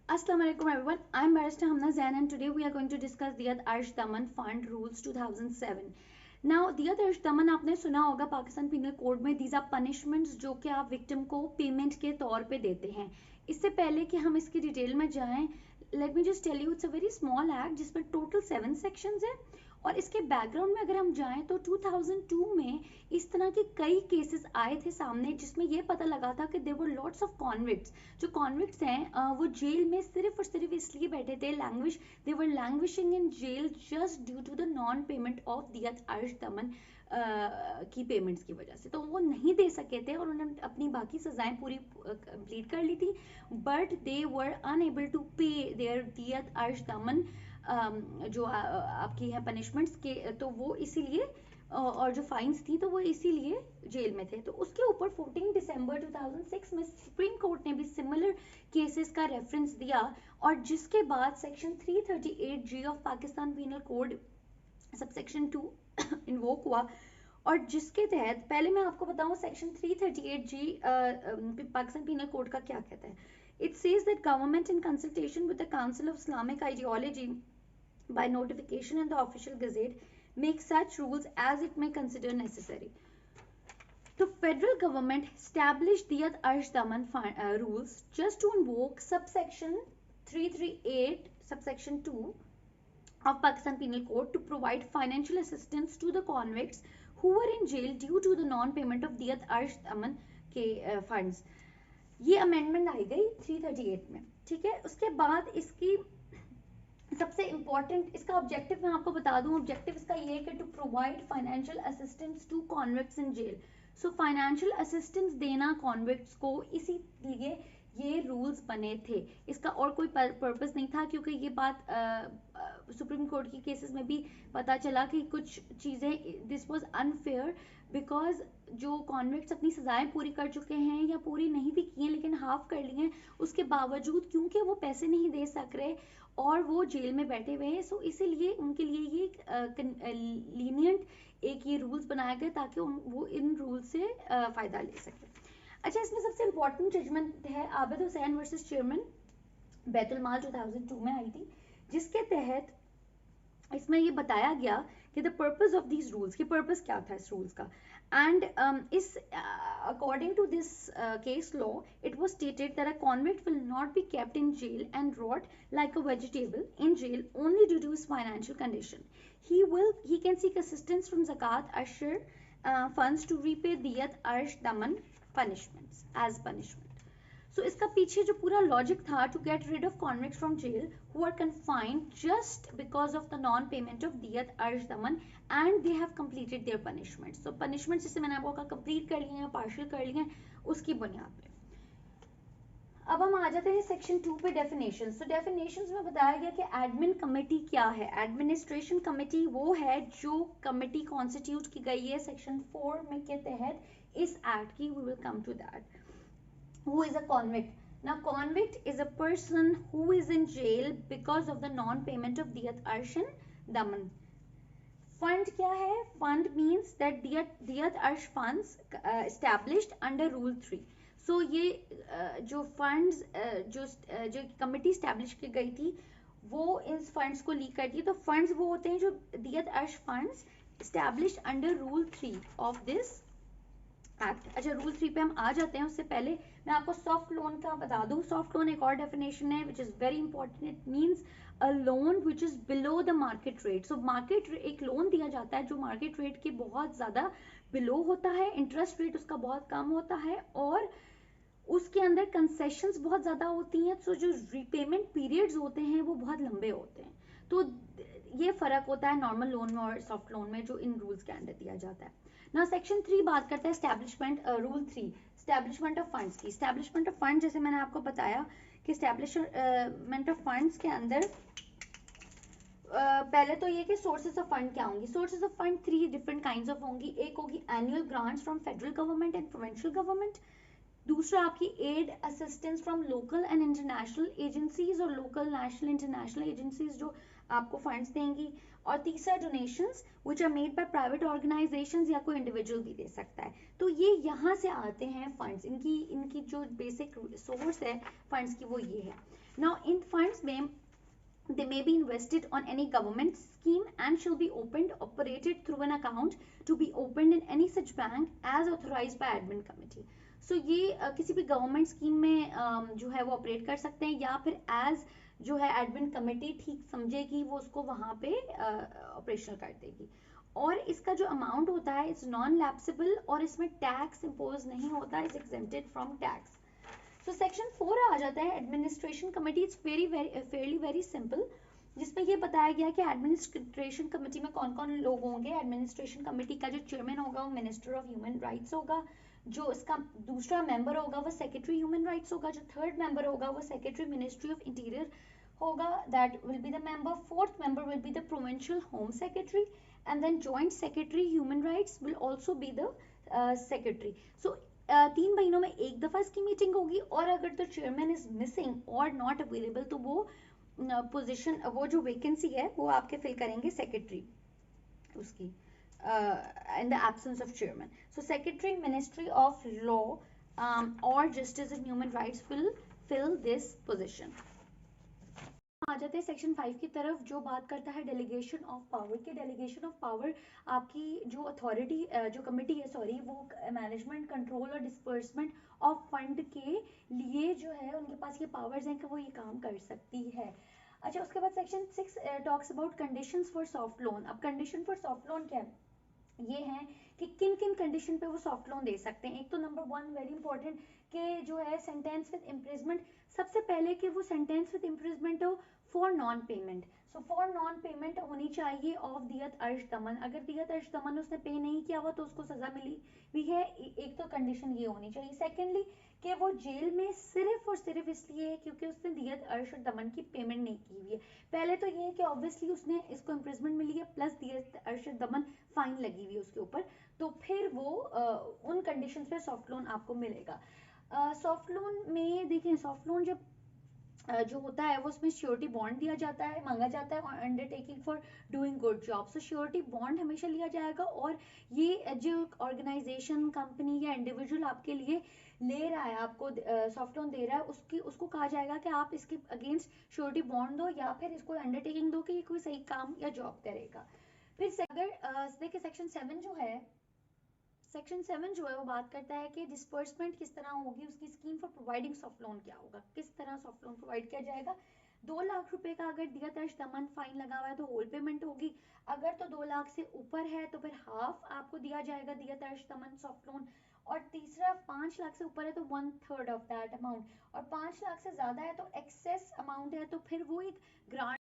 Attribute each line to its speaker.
Speaker 1: Assalamualaikum everyone. I'm Barrister Hamna Zain and today we are going to discuss Diyat Arsh Daman Fund Rules 2007. Now Diyat Arsh Daman आपने सुना होगा Pakistan penal code में these are punishments जो कि आप victim को payment के तौर पे देते हैं. इससे पहले कि हम इसकी डिटेल में जाएं, let me just tell you it's a very small act जिसमें टोटल 7 सेक्शंस हैं और इसके बैकग्राउंड में अगर हम जाएं तो 2002 में इस तरह के कई केसेस आए थे सामने जिसमें ये पता लगा था कि there were lots of convicts. जो कॉन्विक्ट्स हैं वो जेल में सिर्फ और सिर्फ इसलिए बैठे थे they were languishing in jail just due to the non payment of दियत अर्श दमन की पेमेंट्स की वजह से. तो वो नहीं दे सके थे और उन्होंने अपनी बाकी सजाएं पूरी कंप्लीट कर ली थी, but they were unable to pay their दियत अर्श दमन जो आपकी है पनिशमेंट्स के, तो वो इसीलिए और जो फाइन्स थी तो वो इसीलिए जेल में थे. तो उसके ऊपर 14 दिसंबर 2006 में सुप्रीम कोर्ट ने भी सिमिलर केसेस का रेफरेंस दिया और जिसके बाद section 338G of Pakistan penal code subsection 2 invoke हुआ और जिसके तहत पहले मैं आपको बताऊं section 338G Pakistan penal code का क्या कहता है. It says that government in consultation with the Council of Islamic Ideology by notification in the official gazette make such rules as it may consider necessary. The federal government established Diyat Arsh Daman rules just to invoke subsection 338 subsection 2 of Pakistan Penal Code to provide financial assistance to the convicts who were in jail due to the non-payment of Diyat Arsh Daman के funds. ये amendment आई गई 338 में, ठीक है. उसके बाद इसकी सबसे इंपॉर्टेंट इसका ऑब्जेक्टिव मैं आपको बता दूं. ऑब्जेक्टिव इसका ये है कि to provide financial assistance to convicts in jail. So financial assistance देना कॉन्विक्ट्स को, इसीलिए ये रूल्स बने थे. इसका और कोई पर्पस नहीं था क्योंकि ये बात सुप्रीम कोर्ट की केसेस में भी पता चला कि कुछ चीज़ें दिस वाज अनफेयर बिकॉज जो कॉन्विक्ट्स अपनी सजाएं पूरी कर चुके हैं या पूरी नहीं भी की हैं लेकिन हाफ कर ली हैं, उसके बावजूद क्योंकि वो पैसे नहीं दे सक रहे और वो जेल में बैठे हुए हैं, सो इसीलिए उनके लिए ये लीनियंट एक ये रूल्स बनाया गया ताकि वो इन रूल से फ़ायदा ले सके. अच्छा, इसमें सबसे इम्पोर्टेंट जजमेंट है आबिद हुसैन वर्सेस चेयरमैन बैतुल माल 2002 में आई थी, जिसके तहत इसमें ये बताया गया कि the purpose of these rules, की पर्पस क्या था इस रूल्स का. एंड इस according to this case law it was stated that a convict will not be kept in jail and rot like a vegetable in jail only due to his financial condition. he can seek assistance from zakat ashar funds to repay diyat arsh daman punishments as punishment. So इसका पीछे जो पूरा logic था to get rid of convicts from jail who are confined just because of the non payment of दियत अर्श दमन and they have completed their punishments. So punishments जिसे मैंने आपको कहा कंप्लीट कर लिए हैं, पार्शियल कर लिए हैं, उसकी बुनियाद पे. अब हम आ जाते हैं सेक्शन 2 पे डेफिनेशन. सो डेफिनेशंस में बताया गया कि एडमिन कमेटी क्या है. एडमिनिस्ट्रेशन कमेटी वो है जो कमेटी कॉन्स्टिट्यूट की गई है सेक्शन 4 में के तहत इस एक्ट की. We will come to that. Who is a convict? Now convict is a person who is in jail because of the non-payment of diyat arsh daman. Fund क्या है? Fund means that diyat arsh funds established under rule 3. So ये जो funds जो committee establish की गई थी वो इन funds को लीक करती है. तो फंड्स वो होते हैं जो दियत अर्श funds established under rule 3 of this act. अच्छा, रूल 3 पे हम आ जाते हैं. उससे पहले मैं आपको सॉफ्ट लोन का बता दूं. सॉफ्ट लोन एक और डेफिनेशन है which is very important. It means a loan which is below the market rate. So market एक लोन दिया जाता है जो मार्केट रेट के बहुत ज्यादा बिलो होता है, इंटरेस्ट रेट उसका बहुत कम होता है और उसके अंदर कंसेशंस बहुत ज्यादा होती हैं. सो जो रीपेमेंट पीरियड्स होते हैं वो बहुत लंबे होते हैं. तो ये फर्क होता है नॉर्मल लोन में और सॉफ्ट लोन में जो इन रूल्स के अंडर दिया जाता है. ना सेक्शन 3 बात करता है establishment rule 3 establishment of funds की. एस्टैब्लिशमेंट ऑफ फंड जैसे मैंने आपको बताया कि एस्टैब्लिशमेंट ऑफ फंड्स के अंदर पहले तो ये कि सोर्सेज ऑफ फंड क्या होंगी. Sources of fund 3 different kinds of होंगी. एक होगी annual grants from federal government and provincial government. दूसरा आपकी aid assistance from local and international agencies और लोकल नेशनल इंटरनेशनल एजेंसीज जो आपको फंड्स देंगी. और तीसरा donations which are made by private organisations या कोई इंडिविजुअल भी दे सकता है. तो ये यहाँ से आते हैं फंड्स. इनकी जो बेसिक सोर्स है फंड्स की वो ये है. Now in funds they may be invested on any government scheme and shall be opened operated through an account to be opened in any such bank as authorized by admin committee. So ये किसी भी government scheme में जो है वो operate कर सकते हैं या फिर एज जो है एडमिन कमेटी ठीक समझेगी वो उसको वहां पे ऑपरेशनल कर देगी. और इसका जो अमाउंट होता है इट्स नॉन लैप्सेबल और इसमें टैक्स इम्पोज नहीं होता, it's exempted from tax. So section 4 आ जाता है administration committee. It's fairly very simple, जिसमें ये बताया गया कि एडमिनिस्ट्रेशन कमेटी में कौन कौन लोग होंगे. एडमिनिस्ट्रेशन कमेटी का जो चेयरमैन होगा वो मिनिस्टर ऑफ ह्यूमन राइट्स होगा. जो इसका दूसरा मेंबर होगा वो सेक्रेटरी ह्यूमन राइट्स होगा. जो थर्ड मेंबर होगा वो सेक्रेटरी मिनिस्ट्री ऑफ इंटीरियर होगा, that will be the member. Fourth member will be the provincial home secretary and then joint secretary human rights will also be the secretary. So 3 महीनों में एक दफा इसकी meeting होगी और अगर द चेयरमैन इज मिसिंग और नॉट अवेलेबल तो वो पोजीशन वो जो वैकेंसी है वो आपके फिल करेंगे सेक्रेटरी उसकी in the absence of chairman. So secretary ministry of law or justice and human rights will fill this position. आ जाते हैं सेक्शन 5 की तरफ जो बात करता है डेलीगेशन ऑफ पावर की. डेलीगेशन ऑफ पावर आपकी जो अथॉरिटी जो कमेटी है सॉरी वो मैनेजमेंट कंट्रोल और डिस्पर्समेंट ऑफ फंड के लिए जो है उनके पास ये पावर्स हैं कि वो ये काम कर सकती है. अच्छा, उसके बाद section 6 talks about conditions for soft loan. अब कंडीशन फॉर सॉफ्ट लोन क्या है, ये है कि किन किन कंडीशन पे वो सॉफ्ट लोन दे सकते हैं. एक तो नंबर 1 वेरी इंपॉर्टेंट कि जो है सेंटेंस विद इम्प्रिजमेंट. सबसे पहले कि वो सेंटेंस विद इम्प्रिजमेंट हो for non payment. So for non payment होनी चाहिए ऑफ दियत अर्श दमन. अगर दियत अर्श दमन उसने पे नहीं किया हुआ तो उसको सजा मिली हुई है. एक तो कंडीशन ये होनी चाहिए. सेकेंडली कि वो जेल में सिर्फ और सिर्फ इसलिए है क्योंकि उसने दियत अर्श और दमन की पेमेंट नहीं की हुई है. पहले तो ये है कि ऑब्वियसली उसने इसको इम्प्रिजमेंट मिली है प्लस दियत अर्श दमन फाइन लगी हुई है उसके ऊपर, तो फिर वो उन कंडीशंस पे सॉफ्ट लोन आपको मिलेगा. सॉफ्ट लोन में देखें, सॉफ्ट लोन जब जो होता है वो उसमें श्योरिटी बॉन्ड दिया जाता है, मांगा जाता है और undertaking for doing good job. So surety bond हमेशा लिया जाएगा और ये जो ऑर्गेनाइजेशन कंपनी या इंडिविजुअल आपके लिए ले रहा है, आपको सॉफ्ट लोन दे रहा है, उसको कहा जाएगा कि आप इसके अगेंस्ट श्योरिटी बॉन्ड दो या फिर इसको अंडरटेकिंग दो कि ये कोई सही काम या जॉब करेगा. फिर अगर देखिए सेक्शन 7 जो है, सेक्शन 7 जो है वो बात करता है कि डिस्पर्समेंट किस तरह होगी, उसकी scheme for providing soft loan क्या होगा, किस तरह सॉफ्ट लोन प्रोवाइड किया जाएगा. 2 लाख रुपए का अगर दियत अर्श दमन फाइन लगा हुआ है तो होल पेमेंट होगी. अगर तो 2 लाख से ऊपर है तो फिर हाफ आपको दिया जाएगा दियत अर्श दमन सॉफ्ट लोन. और तीसरा 5 लाख से ऊपर है तो 1/3 ऑफ दैट अमाउंट. और 5 लाख से ज्यादा है तो एक्सेस अमाउंट है तो फिर वो एक ग्रांट